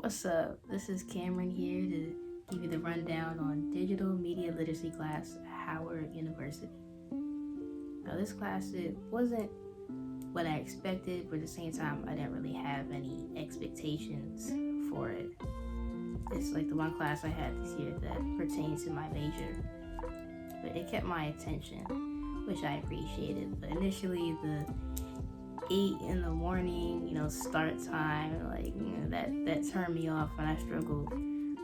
What's up? This is Cameron here to give you the rundown on Digital Media Literacy class at Howard University. Now, this class, it wasn't what I expected, but at the same time, I didn't really have any expectations for it. It's like the one class I had this year that pertains to my major, but it kept my attention, which I appreciated. But initially, the 8 in the morning, start time, that turned me off, and I struggled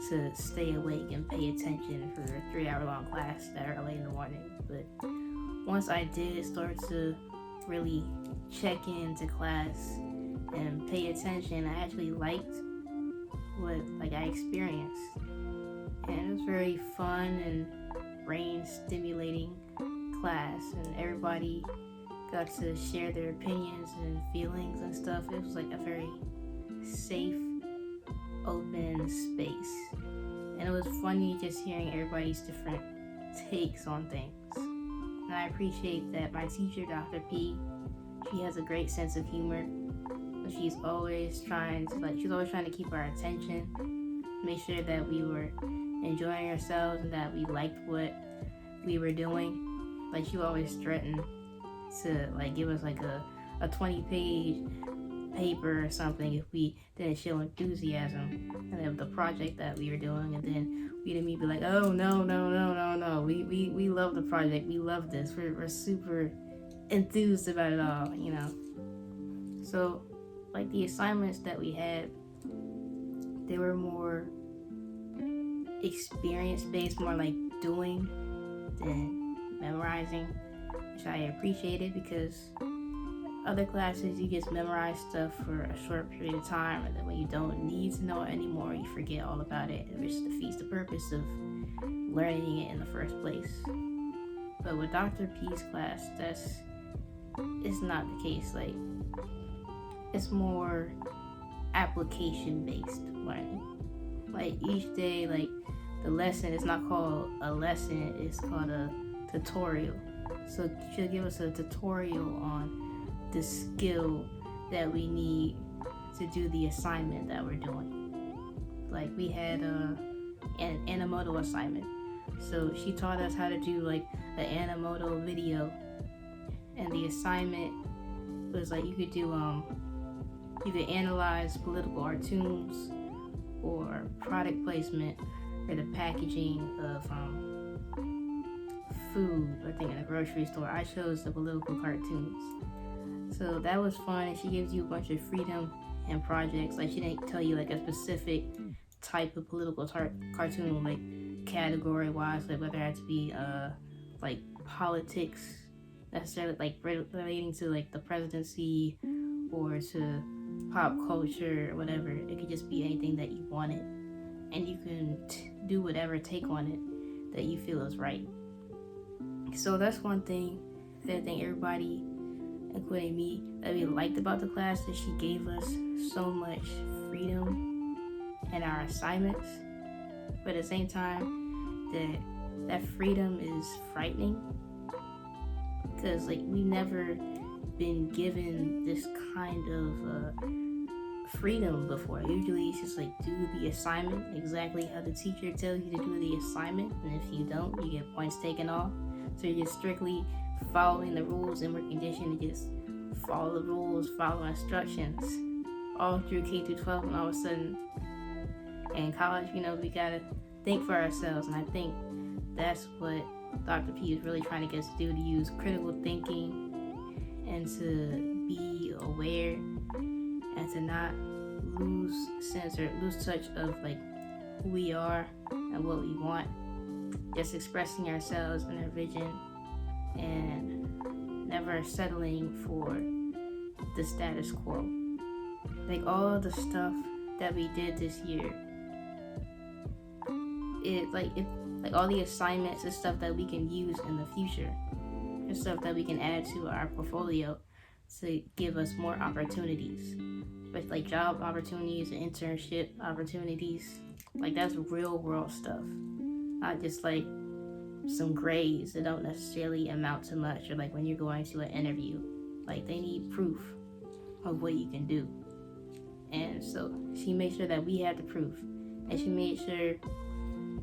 to stay awake and pay attention for a 3 hour long class that early in the morning. But once I did start to really check into class and pay attention, I actually liked what I experienced. And it was very fun and brain stimulating class, and everybody got to share their opinions and feelings and stuff. It was like a very safe, open space. And it was funny just hearing everybody's different takes on things. And I appreciate that my teacher, Dr. P, she has a great sense of humor. She's always trying to keep our attention, make sure that we were enjoying ourselves and that we liked what we were doing. She always threatened to give us a 20-page paper or something if we didn't show enthusiasm and the project that we were doing, and then we'd immediately be like, oh no, we love the project, we love this, we're super enthused about it all, So the assignments that we had, they were more experience based, more like doing than memorizing, which I appreciated, because other classes you just memorize stuff for a short period of time, and then when you don't need to know it anymore, you forget all about it, which defeats the purpose of learning it in the first place. But with Dr. P's class, it's not the case. It's more application based learning. Each day, the lesson is not called a lesson, it's called a tutorial. So she'll give us a tutorial on the skill that we need to do the assignment that we're doing. We had an Animoto assignment. So she taught us how to do the Animoto video. And the assignment was you could analyze political cartoons or product placement or the packaging of food, I think, in a grocery store. I chose the political cartoons. So that was fun, and she gives you a bunch of freedom and projects. She didn't tell you a specific type of political cartoon, category wise, whether it had to be politics necessarily, relating to the presidency or to pop culture or whatever. It could just be anything that you wanted, and you can do whatever take on it that you feel is right. So that's one thing that I think everybody, including me, that we liked about the class, that she gave us so much freedom in our assignments, but at the same time that freedom is frightening, because we've never been given this kind of freedom before. Usually it's just do the assignment exactly how the teacher tells you to do the assignment, and if you don't, you get points taken off. So you're just strictly following the rules, and we're conditioned to just follow the rules, follow instructions all through K through 12, and all of a sudden in college, we gotta think for ourselves. And I think that's what Dr. P is really trying to get us to do, to use critical thinking and to be aware and to not lose sense or lose touch of who we are and what we want, just expressing ourselves and our vision and never settling for the status quo. All the stuff that we did this year, all the assignments is stuff that we can use in the future. It's stuff that we can add to our portfolio to give us more opportunities, job opportunities, internship opportunities. That's real world stuff, not just some grades that don't necessarily amount to much, or when you're going to an interview, they need proof of what you can do. And so she made sure that we had the proof. And she made sure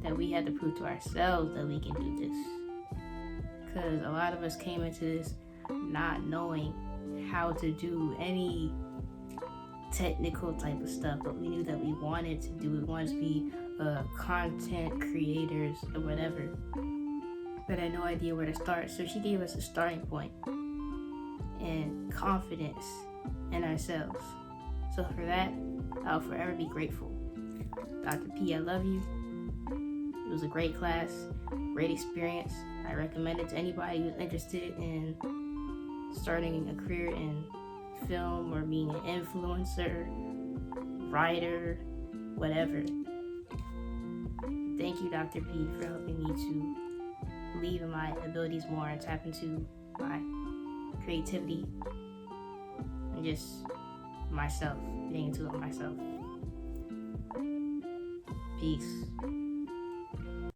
that we had to prove to ourselves that we can do this. Because a lot of us came into this not knowing how to do any technical type of stuff, but we knew that we wanted to do it. We wanted to be content creators or whatever, but I had no idea where to start. So she gave us a starting point and confidence in ourselves. So for that, I'll forever be grateful. Dr. P, I love you. It was a great class, great experience. I recommend it to anybody who's interested in starting a career in film or being an influencer, writer, whatever. Thank you, Dr. P, for helping me to believe in my abilities more and tap into my creativity and just myself, being into it myself. Peace.